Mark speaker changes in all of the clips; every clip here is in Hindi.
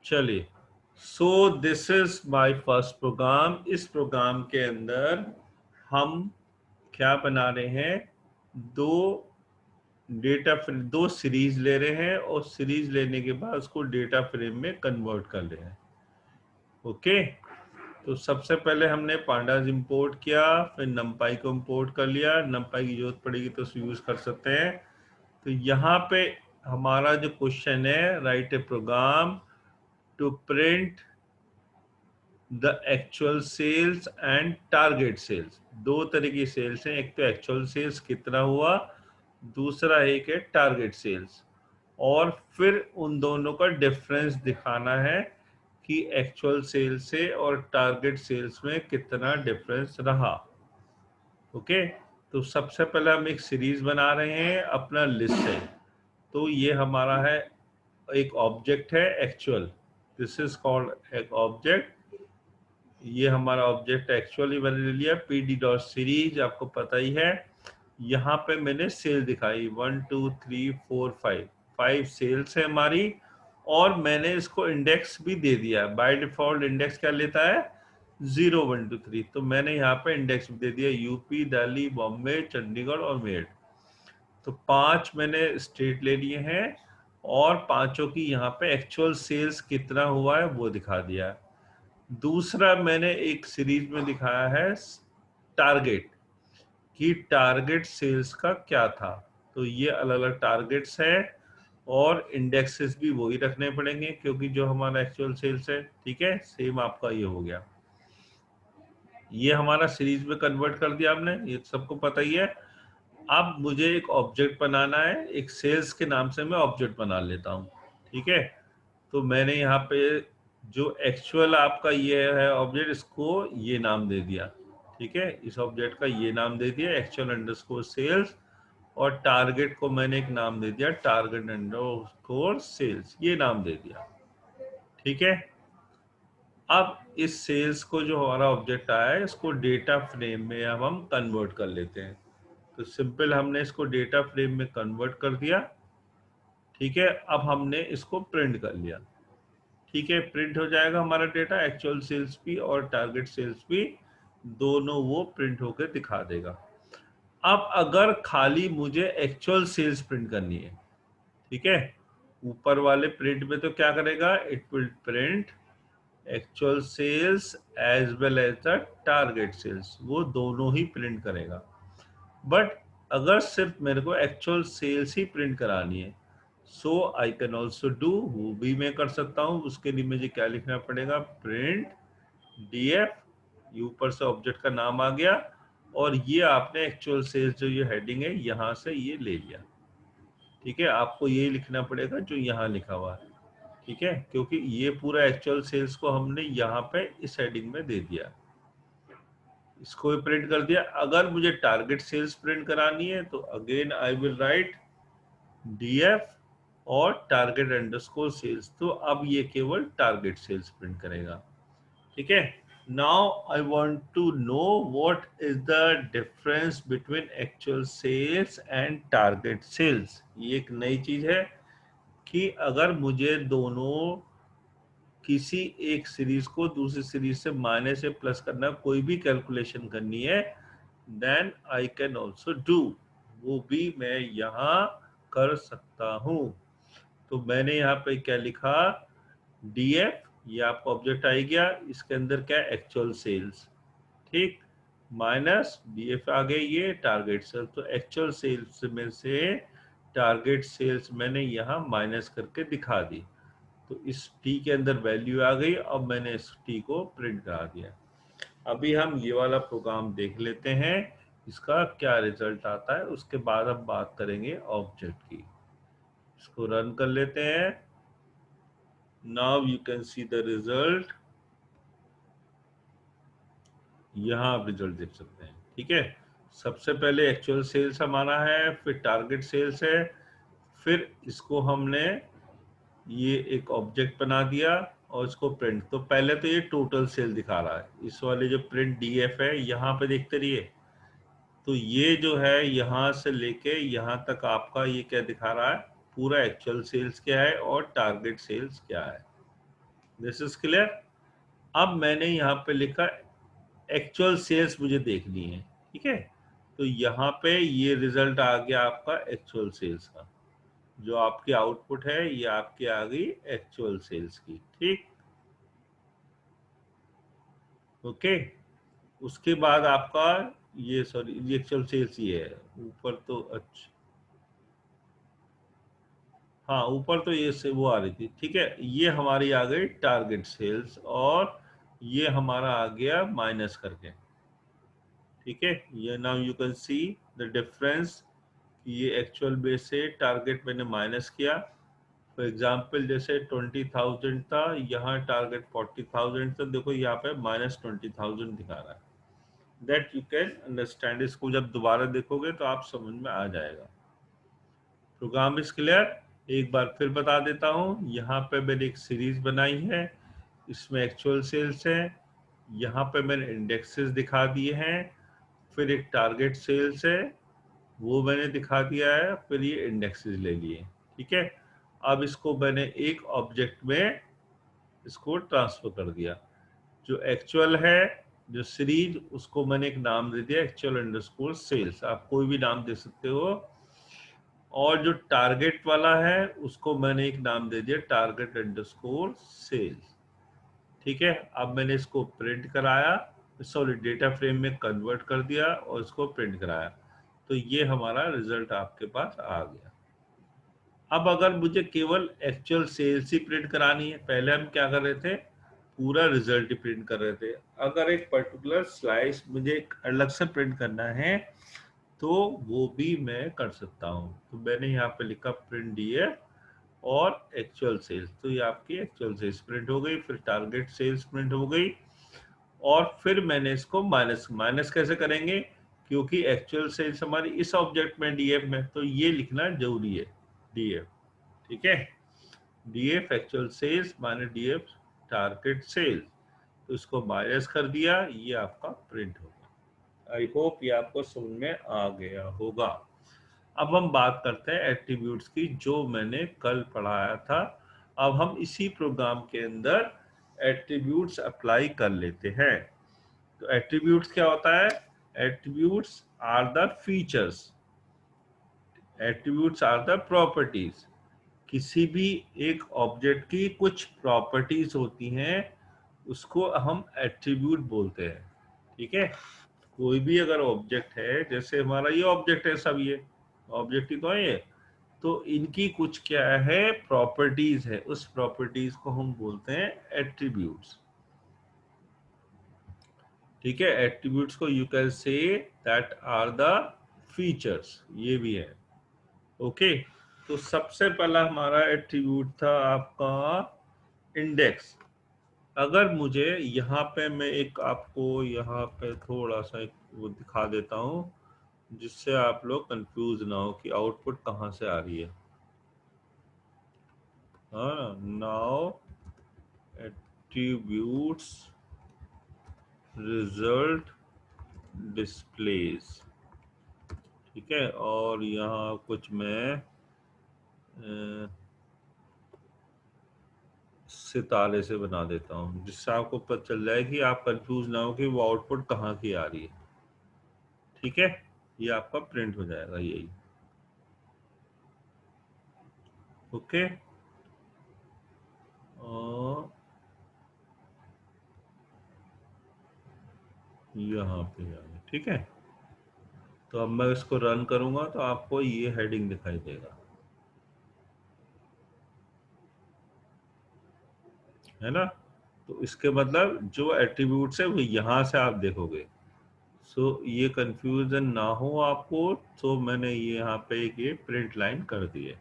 Speaker 1: चलिए, so this is my first program. इस प्रोग्राम के अंदर हम क्या बना रहे हैं? दो दो सीरीज ले रहे हैं और सीरीज लेने के बाद उसको डेटा फ्रेम में कन्वर्ट कर रहे हैं। ओके, तो सबसे पहले हमने पांडाज इंपोर्ट किया, फिर numpy को इंपोर्ट कर लिया। numpy की जरूरत पड़ेगी तो यूज कर सकते हैं। तो यहाँ पे हमारा जो क्वेश्चन है, write a program to print the actual sales and target sales. दो तरह की सेल्स हैं, एक तो एक्चुअल सेल्स कितना हुआ, दूसरा एक है टारगेट सेल्स। और फिर उन दोनों का डिफरेंस दिखाना है कि एक्चुअल सेल्स से और टारगेट सेल्स में कितना डिफरेंस रहा। ओके, तो सबसे पहले हम एक सीरीज बना रहे हैं अपना लिस्ट से। तो ये हमारा है, एक ऑब्जेक्ट है एक्चुअल, दिस इज कॉल्ड एक ऑब्जेक्ट। ये हमारा ऑब्जेक्ट एक्चुअली मैंने ले लिया pd डॉट सीरीज, आपको पता ही है। यहाँ पे मैंने सेल दिखाई 1 2 3 4 5, 5 सेल्स है हमारी। और मैंने इसको इंडेक्स भी दे दिया। बाय डिफॉल्ट इंडेक्स क्या लेता है? 0 1 2 3। तो मैंने यहाँ पे इंडेक्स भी दे दिया, यूपी, दिल्ली, बॉम्बे, चंडीगढ़ और मेरठ। तो 5 मैंने स्टेट ले लिए हैं और पांचों की यहाँ पे एक्चुअल सेल्स कितना हुआ है वो दिखा दिया है। दूसरा मैंने एक सीरीज में दिखाया है टारगेट, कि टारगेट सेल्स का क्या था। तो ये अलग अलग टारगेट्स हैं और इंडेक्सेस भी वही रखने पड़ेंगे क्योंकि जो हमारा एक्चुअल सेल्स है। ठीक है, सेम आपका ये हो गया। ये हमारा सीरीज में कन्वर्ट कर दिया हमने, ये सबको पता ही है। अब मुझे एक ऑब्जेक्ट बनाना है, एक सेल्स के नाम से मैं ऑब्जेक्ट बना लेता हूँ। ठीक है, तो मैंने यहाँ पे जो एक्चुअल आपका ये है ऑब्जेक्ट, इसको ये नाम दे दिया। ठीक है, इस ऑब्जेक्ट का ये नाम दे दिया एक्चुअल अंडरस्कोर सेल्स। और टारगेट को मैंने एक नाम दे दिया टारगेट अंडरस्कोर सेल्स, ये नाम दे दिया। ठीक है, अब इस सेल्स को जो हमारा ऑब्जेक्ट आया है इसको डेटा फ्रेम में अब हम कन्वर्ट कर लेते हैं। तो सिंपल हमने इसको डेटा फ्रेम में कन्वर्ट कर दिया। ठीक है, अब हमने इसको प्रिंट कर लिया। ठीक है, प्रिंट हो जाएगा हमारा डेटा, एक्चुअल सेल्स भी और टारगेट सेल्स भी, दोनों वो प्रिंट होकर दिखा देगा। अब अगर खाली मुझे एक्चुअल सेल्स प्रिंट करनी है, ठीक है, ऊपर वाले प्रिंट में तो क्या करेगा, it will print actual sales as well as the target sales, वो दोनों ही प्रिंट करेगा। बट अगर सिर्फ मेरे को एक्चुअल सेल्स ही प्रिंट करानी है, so I can also do, वो भी मैं कर सकता हूँ। उसके लिए मुझे क्या लिखना पड़ेगा, प्रिंट df, ये ऊपर से ऑब्जेक्ट का नाम आ गया और ये आपने एक्चुअल सेल्स जो ये हेडिंग है यहाँ से ये ले लिया। ठीक है, आपको ये लिखना पड़ेगा जो यहाँ लिखा हुआ है। ठीक है, क्योंकि ये पूरा एक्चुअल सेल्स को हमने यहाँ पे इस हेडिंग में दे दिया, इसको भी प्रिंट कर दिया। अगर मुझे टारगेट सेल्स प्रिंट करानी है तो again I will write df और टारगेट अंडरस्कोर सेल्स। तो अब ये केवल टारगेट सेल्स प्रिंट करेगा। ठीक है, now I want to know what is the difference between actual sales and target sales. ये एक नई चीज है कि अगर मुझे दोनों किसी एक सीरीज को दूसरी सीरीज से माइनस या प्लस करना, कोई भी कैलकुलेशन करनी है, then I can also do, वो भी मैं यहाँ कर सकता हूँ। तो मैंने यहाँ पे क्या लिखा, df, ये आपका ऑब्जेक्ट आ गया, इसके अंदर क्या है, एक्चुअल सेल्स। ठीक, माइनस df आ गए ये टारगेट सेल्स। तो एक्चुअल सेल्स में से टारगेट सेल्स मैंने यहाँ माइनस करके दिखा दी। तो इस टी के अंदर वैल्यू आ गई, अब मैंने इस टी को प्रिंट करा दिया। अभी हम ये वाला प्रोग्राम देख लेते हैं, इसका क्या रिजल्ट आता है, उसके बाद हम बात करेंगे ऑब्जेक्ट की। इसको रन कर लेते हैं। Now you can see the result, यहाँ आप रिजल्ट देख सकते हैं। ठीक है, सबसे पहले एक्चुअल सेल्स हमारा है, फिर टारगेट सेल्स है, फिर इसको हमने ये एक ऑब्जेक्ट बना दिया और इसको प्रिंट। तो पहले तो ये टोटल सेल दिखा रहा है, इस वाले जो प्रिंट df है यहाँ पे देखते रहिए। तो ये जो है यहाँ से लेके यहाँ तक आपका ये क्या दिखा रहा है, पूरा एक्चुअल सेल्स क्या है और टारगेट सेल्स क्या है। This is clear. अब मैंने यहाँ पे लिखा एक्चुअल सेल्स मुझे देखनी है, ठीक है। तो यहाँ पे ये रिजल्ट आ गया आपका एक्चुअल सेल्स का, जो आपकी आउटपुट है ये आपकी आ गई एक्चुअल सेल्स की, ठीक। ओके, उसके बाद आपका ये सॉरी ये एक्चुअल सेल्स ये है ऊपर तो, अच्छा हाँ ऊपर तो ये से वो आ रही थी, ठीक है। ये हमारी आ गई टारगेट सेल्स और ये हमारा आ गया माइनस करके, ठीक है। ये now you can see the difference, ये एक्चुअल बेस से टारगेट मैंने माइनस किया। फॉर एग्जाम्पल जैसे 20,000 था, यहाँ टारगेट 40,000 था, देखो यहाँ पे -20,000 दिखा रहा है। दैट यू कैन अंडरस्टैंड, इसको जब दोबारा देखोगे तो आप समझ में आ जाएगा। Program is clear. एक बार फिर बता देता हूँ, यहाँ पे मैंने एक सीरीज बनाई है, इसमें एक्चुअल सेल्स है, यहाँ पे मैंने इंडेक्सेस दिखा दिए हैं, फिर एक टारगेट सेल्स है वो मैंने दिखा दिया है, फिर ये इंडेक्सेस ले लिए, ठीक है। अब इसको मैंने एक ऑब्जेक्ट में इसको ट्रांसफर कर दिया। जो एक्चुअल है, जो सीरीज, उसको मैंने एक नाम दे दिया एक्चुअल अंडरस्कोर सेल्स, आप कोई भी नाम दे सकते हो। और जो टारगेट वाला है उसको मैंने एक नाम दे दिया टारगेट अंडरस्कोर सेल्स, ठीक है। अब मैंने इसको प्रिंट कराया, सॉरी डेटा फ्रेम में कन्वर्ट कर दिया और इसको प्रिंट कराया, तो ये हमारा रिजल्ट आपके पास आ गया। अब अगर मुझे केवल एक्चुअल सेल्स ही प्रिंट करानी है, पहले हम क्या कर रहे थे, पूरा रिजल्ट ही प्रिंट कर रहे थे। अगर एक पर्टिकुलर स्लाइस मुझे एक अलग से प्रिंट करना है तो वो भी मैं कर सकता हूँ। तो मैंने यहाँ पे लिखा प्रिंट डीएफ और एक्चुअल सेल्स, तो ये आपकी एक्चुअल सेल्स प्रिंट हो गई, फिर टारगेट सेल्स प्रिंट हो गई, और फिर मैंने इसको माइनस माइनस कैसे करेंगे, क्योंकि एक्चुअल सेल्स हमारी इस ऑब्जेक्ट में डीएफ में, तो ये लिखना जरूरी है डीएफ, ठीक है। DF actual sales minus DF target sales, तो इसको माइनस कर दिया, ये आपका प्रिंट होगा। आई होप ये आपको समझ में आ गया होगा। अब हम बात करते हैं एट्रीब्यूट्स की, जो मैंने कल पढ़ाया था। अब हम इसी प्रोग्राम के अंदर एट्रीब्यूट्स अप्लाई कर लेते हैं। तो एट्रीब्यूट्स क्या होता है, attributes are the features, attributes are the properties. किसी भी एक ऑब्जेक्ट की कुछ प्रॉपर्टीज होती हैं, उसको हम एट्रीब्यूट बोलते हैं, ठीक है। कोई भी अगर ऑब्जेक्ट है, जैसे हमारा ये ऑब्जेक्ट है, सब ये ऑब्जेक्ट ही तो है ये, तो इनकी कुछ क्या है प्रॉपर्टीज है, उस प्रॉपर्टीज को हम बोलते हैं एट्रीब्यूट्स, ठीक है। एट्रीब्यूट्स को you can say that are the features, ये भी है, ओके। तो सबसे पहला हमारा एट्रीब्यूट था आपका इंडेक्स। अगर मुझे यहाँ पे मैं एक आपको यहाँ पे थोड़ा सा एक वो दिखा देता हूँ, जिससे आप लोग कंफ्यूज ना हो कि आउटपुट कहाँ से आ रही है। हाँ, नाउ एट्रीब्यूट्स रिजल्ट डिस्प्लेस, ठीक है। और यहाँ कुछ मैं सितारे से बना देता हूँ, जिससे आपको पता चल जाए कि आप कंफ्यूज ना हो कि वो आउटपुट कहाँ की आ रही है, ठीक है। ये आपका प्रिंट हो जाएगा यही, ओके। और यहाँ पे आ गया, ठीक है। तो अब मैं इसको रन करूंगा तो आपको ये हेडिंग दिखाई देगा, है ना। तो इसके मतलब जो एट्रीब्यूट्स है वो यहाँ से आप देखोगे। सो ये कंफ्यूजन ना हो आपको, तो मैंने ये यहाँ पे एक ये प्रिंट लाइन कर दी है,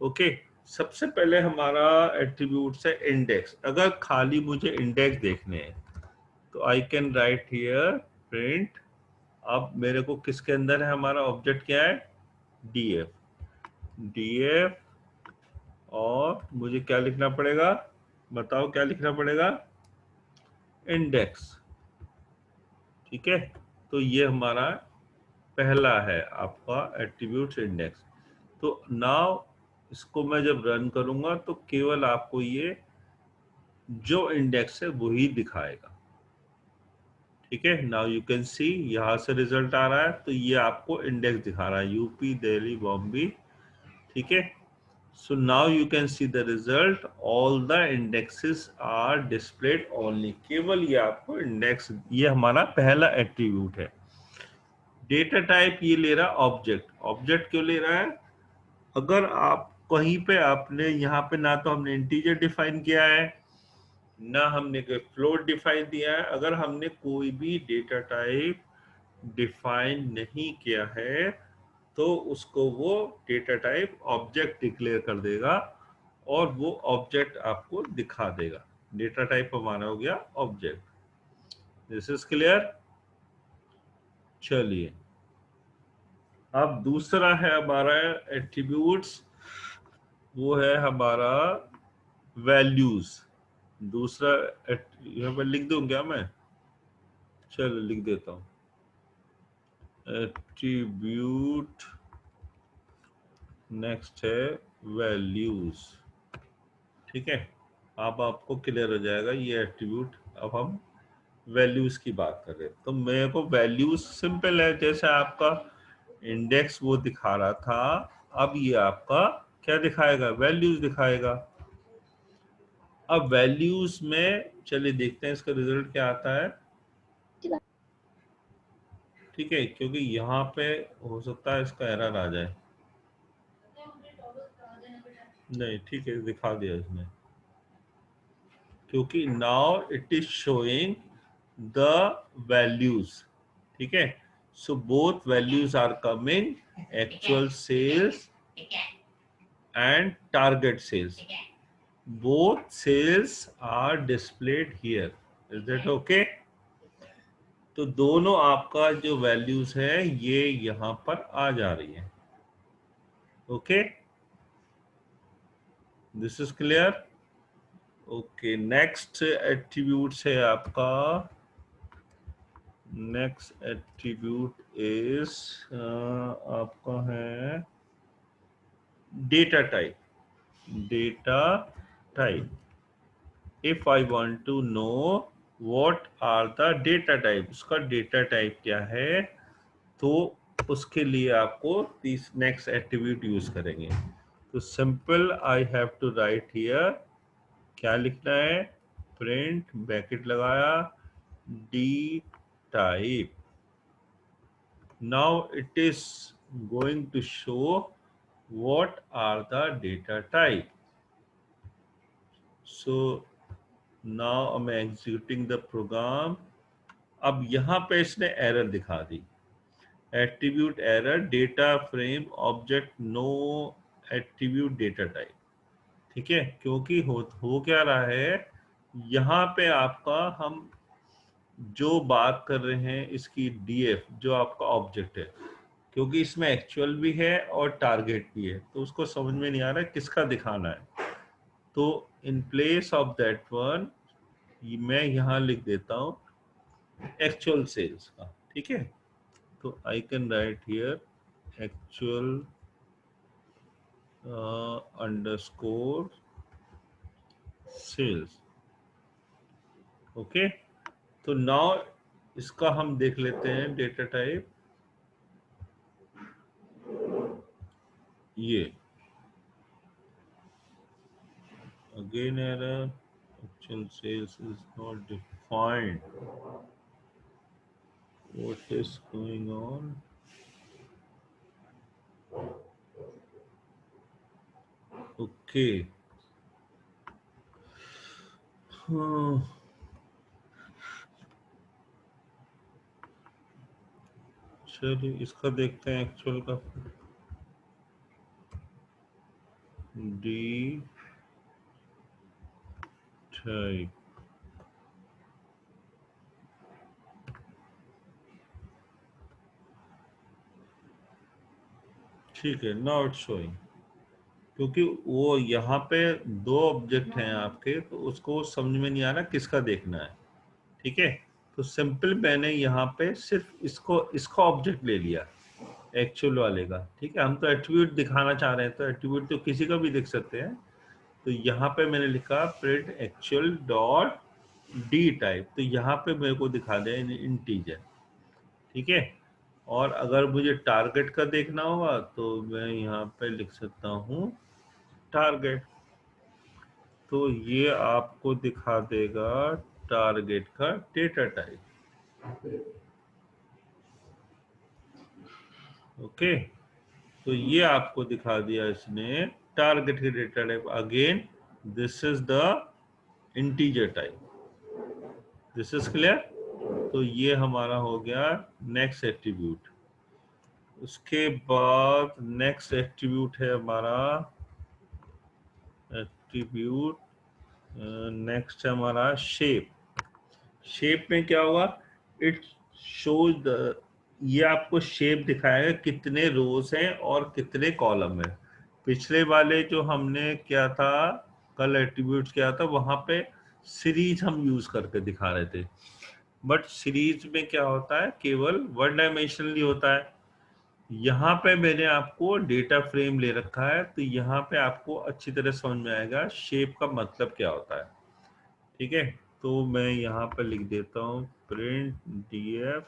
Speaker 1: ओके। सबसे पहले हमारा एट्रीब्यूट्स है इंडेक्स। अगर खाली मुझे इंडेक्स देखने हैं तो I can write here print. अब मेरे को किसके अंदर है, हमारा ऑब्जेक्ट क्या है, डीएफ, डीएफ, और मुझे क्या लिखना पड़ेगा, बताओ क्या लिखना पड़ेगा, इंडेक्स, ठीक है। तो ये हमारा पहला है आपका एट्रीब्यूट इंडेक्स। तो नाउ इसको मैं जब रन करूंगा तो केवल आपको ये जो इंडेक्स है वही दिखाएगा। ठीक है, नाउ यू कैन सी यहां से रिजल्ट आ रहा है, तो ये आपको इंडेक्स दिखा रहा है, यूपी, दिल्ली, बॉम्बे। ठीक है, so now you can see the result, all the indexes are displayed only, केवल ये आपको इंडेक्स, ये हमारा पहला एट्रीब्यूट है। डेटा टाइप ये ले रहा ऑब्जेक्ट। ऑब्जेक्ट क्यों ले रहा है? अगर आप कहीं पे आपने यहाँ पे ना तो हमने इंटीजर डिफाइन किया है, ना हमने कोई फ्लोट डिफाइन दिया है, अगर हमने कोई भी डेटा टाइप डिफाइन नहीं किया है तो उसको वो डेटा टाइप ऑब्जेक्ट डिक्लेयर कर देगा और वो ऑब्जेक्ट आपको दिखा देगा। डेटा टाइप हमारा हो गया ऑब्जेक्ट। This is clear. चलिए, अब दूसरा है हमारा एट्रीब्यूट्स, वो है हमारा वैल्यूज। दूसरा यहाँ पर लिख दूं क्या मैं? चलो लिख देता हूं, एट्रीब्यूट, नेक्स्ट है वैल्यूज। ठीक है, अब आपको क्लियर हो जाएगा ये एट्रीब्यूट। अब हम वैल्यूज की बात कर रहे हैं, तो मेरे को वैल्यूज सिंपल है, जैसे आपका इंडेक्स वो दिखा रहा था, अब ये आपका क्या दिखाएगा? वैल्यूज दिखाएगा। अब वैल्यूज में चलिए देखते हैं इसका रिजल्ट क्या आता है। ठीक है, क्योंकि यहाँ पे हो सकता है इसका एरर आ जाए। नहीं ठीक है, दिखा दिया इसने, क्योंकि now it is showing the values. ठीक है, so both values are coming, actual sales and target sales, both sales are displayed here. Is that okay? तो दोनों आपका जो वैल्यूज है ये यहां पर आ जा रही है। Okay, this is clear. Okay, next attribute है आपका, नेक्स्ट एट्रीब्यूट इज आपका है data type. Data type, if I want to know what are the data type, उसका डेटा टाइप क्या है, तो उसके लिए आपको नेक्स्ट एट्रीब्यूट यूज करेंगे। तो simple I have to write here, क्या लिखना है? प्रिंट ब्रैकेट लगाया dtype. Now it is going to show what are the data type. So now I'm executing the program. अब यहाँ पे इसने एरर दिखा दी, attribute error, data frame object no attribute data type. ठीक है, क्योंकि हो क्या रहा है, यहाँ पे आपका हम जो बात कर रहे हैं इसकी डीएफ जो आपका ऑब्जेक्ट है, क्योंकि इसमें एक्चुअल भी है और टारगेट भी है, तो उसको समझ में नहीं आ रहा है किसका दिखाना है। तो in place of that one मैं यहाँ लिख देता हूँ एक्चुअल सेल्स का। ठीक है, तो I can write here actual underscore sales. Okay, तो नाउ इसका हम देख लेते हैं डेटा टाइप। ये again error, actual sales is not defined, what is going on? Okay, चलिए इसका देखते हैं एक्चुअल का। डी टाइप, ठीक है, नाउ इट्स शोइंग, क्योंकि वो यहाँ पे दो ऑब्जेक्ट हैं आपके, तो उसको समझ में नहीं आ रहा किसका देखना है। ठीक है, तो सिंपल मैंने यहाँ पे सिर्फ इसका ऑब्जेक्ट ले लिया एक्चुअल वाले का। ठीक है, हम तो एट्रीब्यूट दिखाना चाह रहे हैं, तो एट्रीब्यूट तो किसी का भी देख सकते हैं, तो यहाँ पे मैंने लिखा print actual dot D type, तो यहाँ पे मेरे को दिखा दे इंटीजर, ठीक है। और अगर मुझे टारगेट का देखना होगा तो मैं यहाँ पे लिख सकता हूँ टारगेट, तो ये आपको दिखा देगा टारगेट का डेटा टाइप। ओके, तो ये आपको दिखा दिया इसने टारगेट के data type. Again this is the integer type, this is clear. तो ये हमारा हो गया नेक्स्ट एट्रीब्यूट। उसके बाद नेक्स्ट एट्रीब्यूट है हमारा एट्रीब्यूट, नेक्स्ट है हमारा शेप। शेप में क्या होगा, इट शोज द, ये आपको शेप दिखाएगा कितने रोज हैं और कितने कॉलम है। पिछले वाले जो हमने किया था, कल एट्रीब्यूट्स किया था, वहां पे सीरीज हम यूज करके दिखा रहे थे, बट सीरीज में क्या होता है, केवल वन डायमेंशनली होता है। यहाँ पे मैंने आपको डेटा फ्रेम ले रखा है, तो यहाँ पे आपको अच्छी तरह समझ में आएगा शेप का मतलब क्या होता है, ठीक है। तो मैं यहाँ पर लिख देता हूँ print df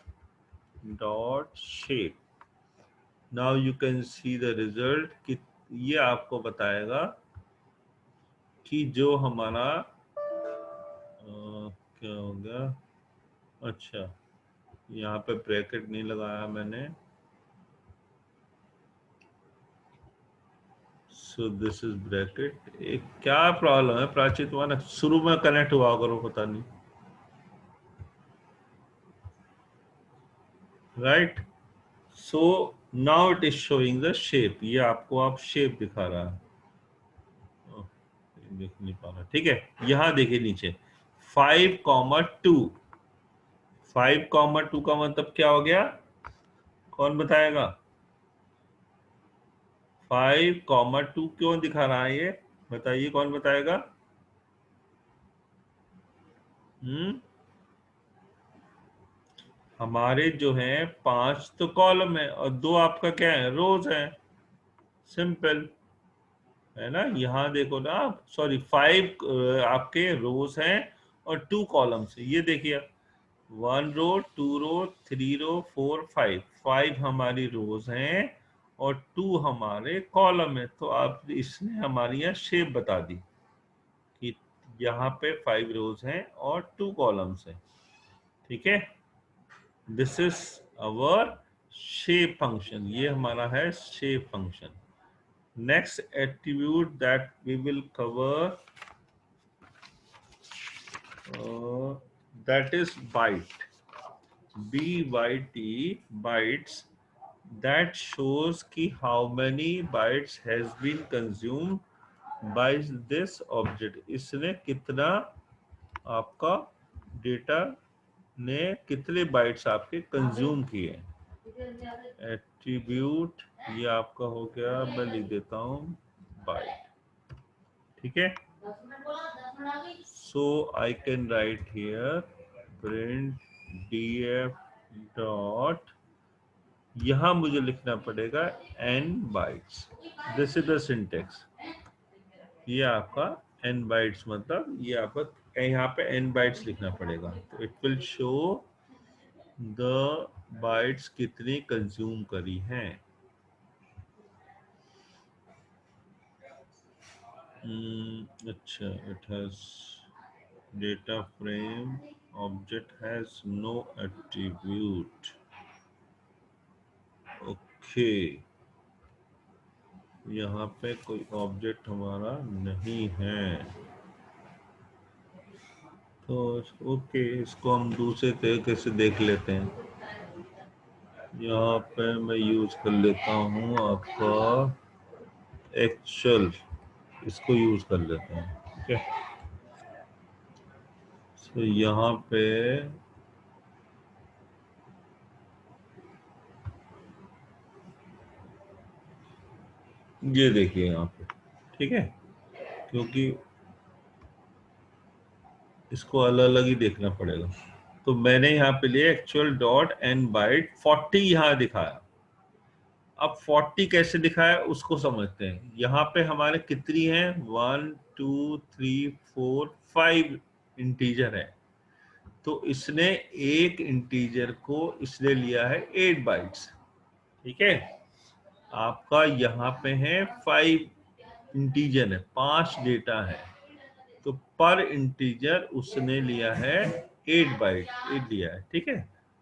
Speaker 1: dot shape. Now you can see the result, कि ये आपको बताएगा कि जो हमारा क्या हो गया, अच्छा यहाँ पे ब्रैकेट नहीं लगाया मैंने, सो दिस इज ब्रैकेट। एक क्या प्रॉब्लम है प्राची, तुम्हारा शुरू में कनेक्ट हुआ करो, पता नहीं, right. So now it is showing the shape, ये आपको आप शेप दिखा रहा है, देख नहीं पा रहा, ठीक है। यहाँ देखिए नीचे 5,2, 5,2 का मतलब क्या हो गया, कौन बताएगा। 5,2 क्यों दिखा रहा है ये, बताइए कौन बताएगा। हम्म, हमारे जो है 5 तो कॉलम है और 2 आपका क्या है, रोज है, सिंपल है ना। यहाँ देखो ना, सॉरी 5 आपके रोज हैं और 2 कॉलम्स है, ये देखिए 1 रो 2 रो 3 रो 4 5, 5 हमारी रोज हैं और 2 हमारे कॉलम है। तो आप इसने हमारी यहाँ शेप बता दी कि यहाँ पे 5 रोज हैं और 2 कॉलम्स हैं, ठीक है। This is our shape function, ये हमारा है shape function. Next attribute that we will cover, that is byte, byte, bytes, that shows ki how many bytes has been consumed by this object, इसने कितना आपका डेटा ने कितने बाइट्स आपके कंज्यूम किए। एट्रीब्यूट ये आपका हो गया, मैं लिख देता हूँ बाइट, ठीक है। So I can write here print df dot, यहां मुझे लिखना पड़ेगा n bytes, this is the syntax. ये आपका n बाइट्स मतलब ये आपका यहाँ पे n बाइट्स लिखना पड़ेगा, तो it will show the bytes कितनी कंज्यूम करी हैं। अच्छा, it has data frame object has no attribute, okay, यहाँ पे कोई ऑब्जेक्ट हमारा नहीं है, तो ओके इसको हम दूसरे तरीके से देख लेते हैं। यहाँ पे मैं यूज कर लेता हूँ आपका एक्चुअल, इसको यूज कर लेते हैं, ठीक है। तो यहाँ पे ये देखिए यहाँ पे, ठीक है, क्योंकि इसको अलग अलग ही देखना पड़ेगा। तो मैंने यहाँ पे लिए एक्चुअल डॉट n बाइट 40 यहाँ दिखाया। अब 40 कैसे दिखाया उसको समझते हैं। यहाँ पे हमारे कितनी है, 1 2 3 4 5 इंटीजर है। तो इसने एक इंटीजर को इसने लिया है 8 बाइट्स। ठीक है, आपका यहाँ पे है 5 इंटीजर है, 5 डेटा है, तो पर इंटीजर उसने लिया है 8 बाइट, 8 लिया है। ठीक है,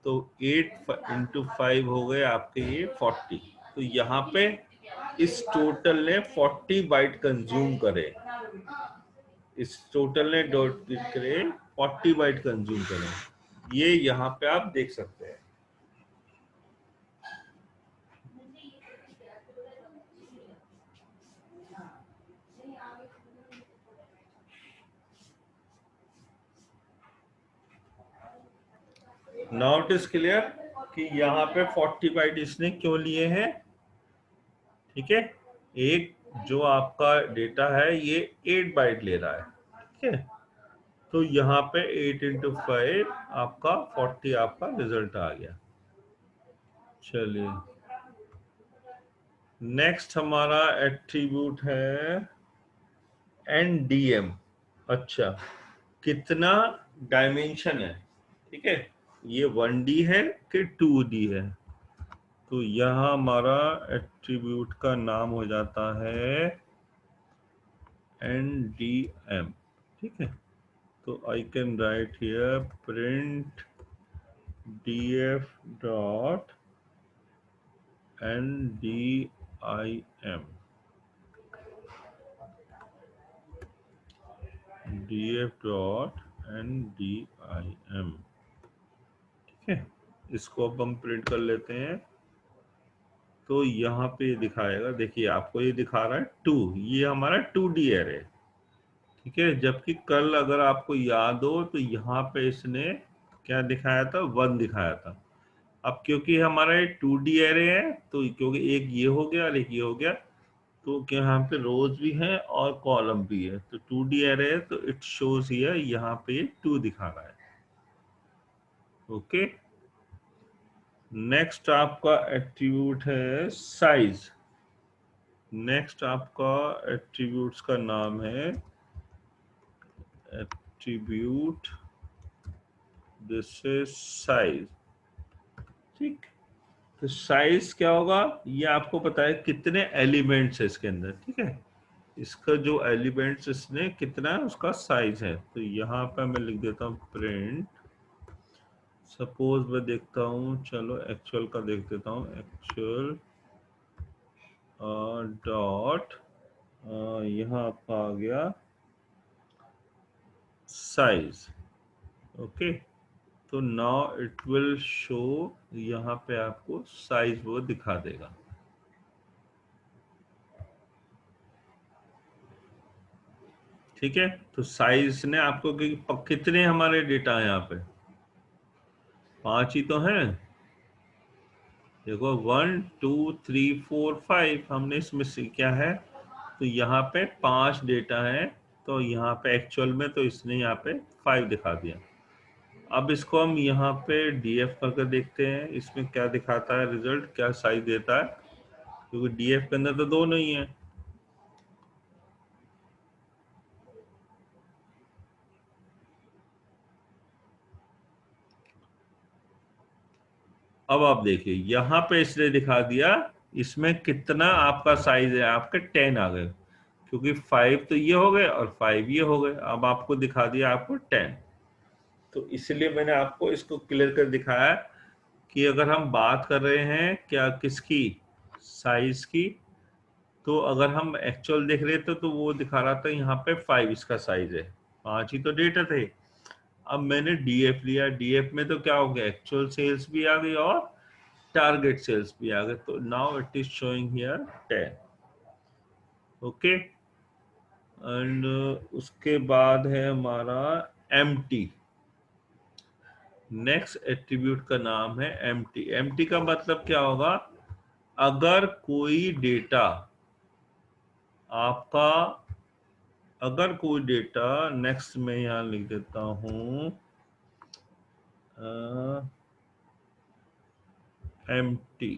Speaker 1: तो 8 इंटू 5 हो गए आपके ये 40। तो यहाँ पे इस टोटल ने 40 बाइट कंज्यूम करे, इस टोटल ने डॉट करे 40 बाइट कंज्यूम करे। ये यहाँ पे आप देख सकते हैं। नाउ इट इज क्लियर कि यहाँ पे 40 बाइट इसने क्यों लिए हैं। ठीक है, एक जो आपका डेटा है ये 8 बाइट ले रहा है। ठीक है, तो यहाँ पे 8 इंटू 5 आपका 40 आपका रिजल्ट आ गया। चलिए, नेक्स्ट हमारा एट्रीब्यूट है एनडीएम। अच्छा, कितना डायमेंशन है। ठीक है, ये 1D है कि 2D है। तो यहाँ हमारा एट्रीब्यूट का नाम हो जाता है NDM। ठीक है, तो I can write here print df dot NDIM, df dot NDIM। ठीक है, इसको अब हम प्रिंट कर लेते हैं। तो यहाँ पे दिखाएगा, देखिए आपको ये दिखा रहा है 2, ये हमारा 2D एरे। ठीक है, जबकि कल अगर आपको याद हो तो यहाँ पे इसने क्या दिखाया था, 1 दिखाया था। अब क्योंकि हमारा ये 2D एरे है, तो क्योंकि एक ये हो गया और एक ये हो गया, तो क्या यहाँ पे रोज भी है और कॉलम भी है। तो 2D एरे है, तो इट शोज हियर, यहाँ पे ये 2 दिखा रहा है। ओके, नेक्स्ट आपका एट्रीब्यूट है साइज। नेक्स्ट आपका एट्रीब्यूट्स का नाम है एट्रीब्यूट, दिस इज साइज। ठीक, तो साइज क्या होगा, ये आपको पता है कितने एलिमेंट्स है इसके अंदर। ठीक है, इसका जो एलिमेंट्स इसने कितना है उसका साइज है। तो यहाँ पे मैं लिख देता हूँ प्रिंट, सपोज मैं देखता हूँ, चलो एक्चुअल का देख देता हूँ, एक्चुअल डॉट यहाँ आपका आ गया साइज। ओके, तो नाउ इट विल शो, यहाँ पे आपको साइज वो दिखा देगा। ठीक है, तो साइज ने आपको कितने हमारे डेटा है यहाँ पे, 5 ही तो हैं। देखो 1 2 3 4 5 हमने इसमें से क्या है, तो यहाँ पे 5 डेटा है। तो यहाँ पे एक्चुअल में तो इसने यहाँ पे 5 दिखा दिया। अब इसको हम यहाँ पे डीएफ करके देखते हैं, इसमें क्या दिखाता है रिजल्ट, क्या साइज देता है, क्योंकि डीएफ के अंदर तो 2 नहीं है। अब आप देखिए यहाँ पे इसने दिखा दिया, इसमें कितना आपका साइज है, आपके 10 आ गए, क्योंकि 5 तो ये हो गए और 5 ये हो गए। अब आपको दिखा दिया आपको 10। तो इसलिए मैंने आपको इसको क्लियर कर दिखाया कि अगर हम बात कर रहे हैं क्या किसकी, साइज की, तो अगर हम एक्चुअल देख रहे थे तो वो दिखा रहा था यहाँ पे 5 इसका साइज है, 5 ही तो डेटा थे। अब मैंने डीएफ लिया, डीएफ में तो क्या हो गया, एक्चुअल सेल्स भी आ गई और टारगेट सेल्स भी आ गए। तो now it is showing here 10। Okay, and उसके बाद है हमारा एम्प्टी। नेक्स्ट एट्रीब्यूट का नाम है एम्प्टी। एम्प्टी का मतलब क्या होगा, अगर कोई डेटा आपका, अगर कोई डेटा, नेक्स्ट में यहां लिख देता हूं एम्प्टी।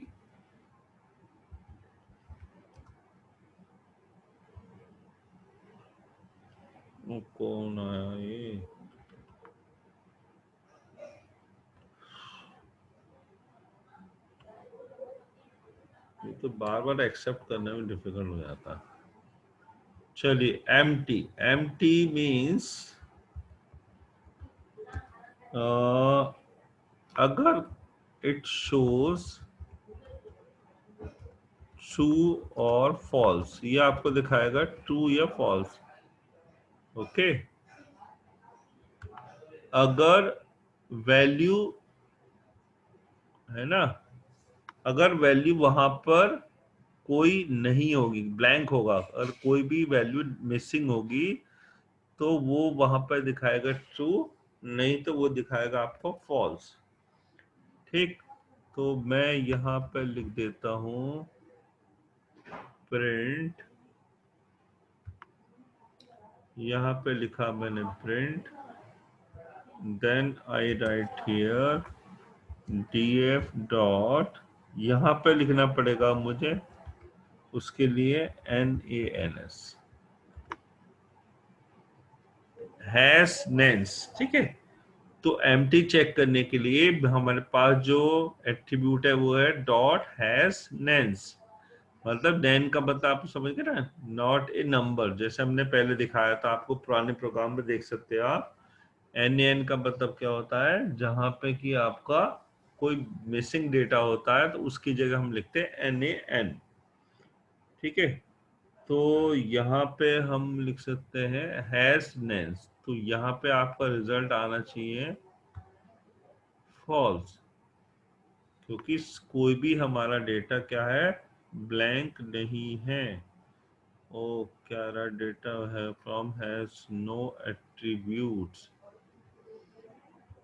Speaker 1: वो कौन आया ये? ये तो बार बार एक्सेप्ट करने में डिफिकल्ट हो जाता है। चलिए, एम्प्टी। एम्प्टी मीन्स अगर इट शोज ट्रू और फॉल्स, ये आपको दिखाएगा ट्रू या फॉल्स। ओके, अगर वैल्यू है ना, अगर वैल्यू वहां पर कोई नहीं होगी, ब्लैंक होगा, अगर कोई भी वैल्यू मिसिंग होगी तो वो वहां पर दिखाएगा ट्रू, नहीं तो वो दिखाएगा आपको फॉल्स। ठीक, तो मैं यहां पर लिख देता हूं प्रिंट, यहां पे लिखा मैंने print, then I write here df dot, यहां पे लिखना पड़ेगा मुझे उसके लिए NANS, हैश नेंस। ठीक है, तो एम्प्टी चेक करने के लिए हमारे पास जो एट्रीब्यूट है वो है डॉट हैश नेंस। मतलब नैन का मतलब आप समझ गए ना, नॉट ए नंबर, जैसे हमने पहले दिखाया था आपको पुराने प्रोग्राम में, देख सकते हो आप। NAN का मतलब क्या होता है, जहां पे कि आपका कोई मिसिंग डेटा होता है तो उसकी जगह हम लिखते हैं NAN। ठीक है, तो यहाँ पे हम लिख सकते हैं हैश नेंस, तो यहाँ पे आपका रिजल्ट आना चाहिए फॉल्स, क्योंकि कोई भी हमारा डेटा क्या है, ब्लैंक नहीं है। ओ, क्या रहा, डेटा है from has no attributes.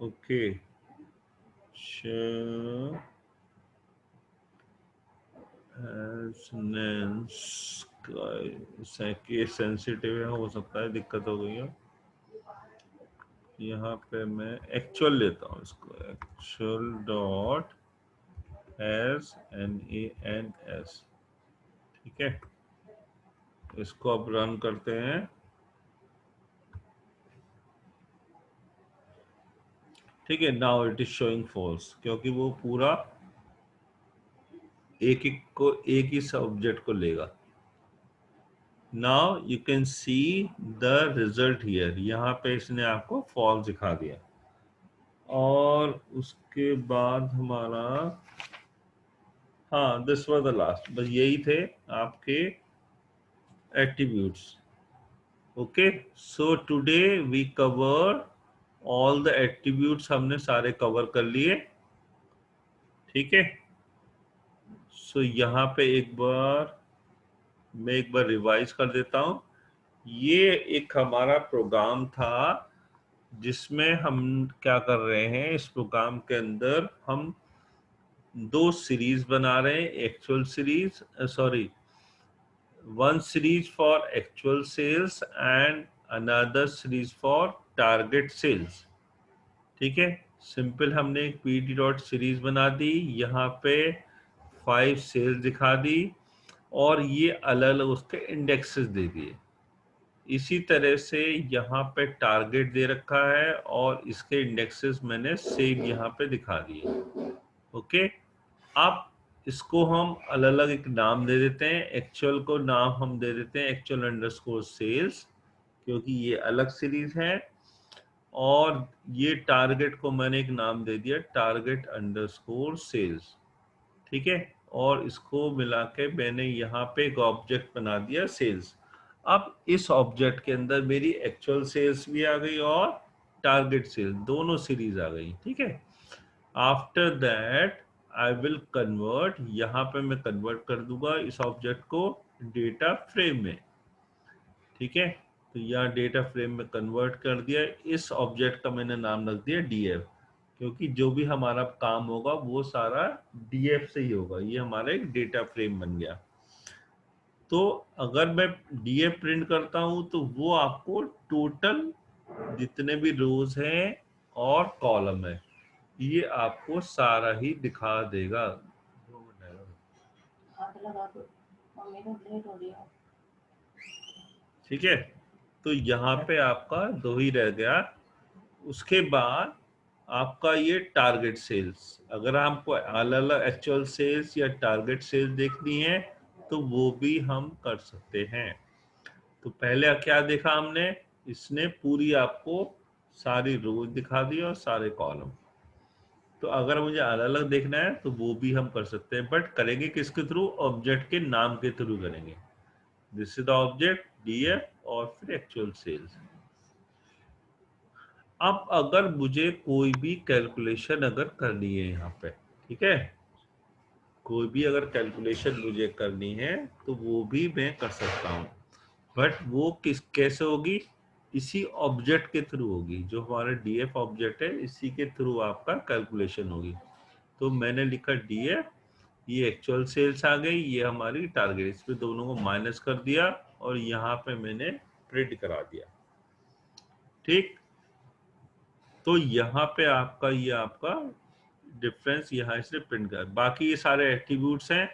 Speaker 1: Okay, case sensitive है, हो सकता है दिक्कत हो गई है। यहाँ पे मैं एक्चुअल लेता हूँ इसको, एक्चुअल डॉट हैज NANS। ठीक है, इसको अब रन करते हैं। ठीक है, now it is showing false, क्योंकि वो पूरा एक ही सब्जेक्ट को लेगा। Now you can see the result here, यहाँ पे इसने आपको फॉल्स दिखा दिया। और उसके बाद हमारा, हाँ, दिस वाज द लास्ट, बस यही थे आपके attributes. Okay, so today we cover all the attributes, हमने सारे कवर कर लिए। ठीक है, सो यहाँ पे मैं एक बार रिवाइज कर देता हूँ। ये एक हमारा प्रोग्राम था जिसमें हम क्या कर रहे हैं, इस प्रोग्राम के अंदर हम दो सीरीज बना रहे हैं, actual series, sorry, one series for actual sales and another series for target sales। ठीक है, सिंपल हमने एक pd डॉट सीरीज बना दी, यहाँ पे 5 सेल्स दिखा दी और ये अलग अलग उसके इंडेक्सेस दे दिए। इसी तरह से यहाँ पे टारगेट दे रखा है और इसके इंडेक्सेस मैंने सेम यहाँ पे दिखा दिए। ओके, अब इसको हम अलग अलग एक नाम दे देते हैं। एक्चुअल को नाम हम दे देते हैं एक्चुअल अंडरस्कोर सेल्स, क्योंकि ये अलग सीरीज है। और ये टारगेट को मैंने एक नाम दे दिया टारगेट अंडरस्कोर सेल्स। ठीक है, और इसको मिला के मैंने यहाँ पे एक ऑब्जेक्ट बना दिया सेल्स। अब इस ऑब्जेक्ट के अंदर मेरी एक्चुअल सेल्स भी आ गई और टारगेट सेल्स, दोनों सीरीज आ गई। ठीक है, after that I will convert, यहाँ पे मैं कन्वर्ट कर दूंगा इस ऑब्जेक्ट को डेटा फ्रेम में। ठीक है, तो यहाँ डेटा फ्रेम में कन्वर्ट कर दिया। इस ऑब्जेक्ट का मैंने नाम रख दिया DF, क्योंकि जो भी हमारा काम होगा वो सारा DF से ही होगा। ये हमारा एक डेटा फ्रेम बन गया। तो अगर मैं DF प्रिंट करता हूं तो वो आपको टोटल जितने भी रोज हैं और कॉलम है ये आपको सारा ही दिखा देगा। ठीक है, तो यहाँ पे आपका 2 ही रह गया। उसके बाद आपका ये टारगेट सेल्स, अगर हमको अलग अलग एक्चुअल सेल्स या टारगेट सेल्स देखनी है तो वो भी हम कर सकते हैं। तो पहले क्या देखा हमने, इसने पूरी आपको सारी रोज दिखा दी और सारे कॉलम। तो अगर मुझे अलग अलग देखना है तो वो भी हम कर सकते हैं, बट करेंगे किसके थ्रू, ऑब्जेक्ट के नाम के थ्रू करेंगे। This is the object DF और फिर एक्चुअल सेल्स। अब अगर मुझे कोई भी कैलकुलेशन अगर करनी है यहाँ पे, ठीक है, कोई भी अगर कैलकुलेशन मुझे करनी है तो वो भी मैं कर सकता हूँ, बट वो कैसे होगी, इसी ऑब्जेक्ट के थ्रू होगी। जो हमारा डीएफ ऑब्जेक्ट है इसी के थ्रू आपका कैलकुलेशन होगी। तो मैंने लिखा डीएफ, ये एक्चुअल सेल्स आ गई, ये हमारी टारगेट, इस पे दोनों को माइनस कर दिया और यहाँ पे मैंने प्रिंट करा दिया। ठीक, तो यहाँ पे आपका ये आपका डिफरेंस यहाँ से प्रिंट कर, बाकी ये सारे एट्रीब्यूट्स हैं।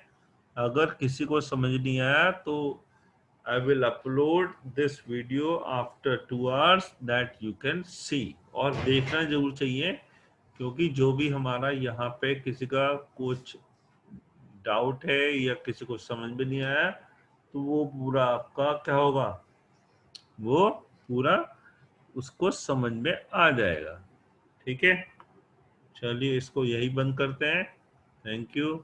Speaker 1: अगर किसी को समझ नहीं आया तो I will upload this video after 2 hours that you can see, और देखना जरूर चाहिए, क्योंकि जो भी हमारा यहाँ पे किसी का कुछ डाउट है या किसी को समझ में नहीं आया तो वो पूरा आपका क्या होगा, वो पूरा उसको समझ में आ जाएगा। ठीक है, चलिए इसको यही बंद करते हैं। Thank you.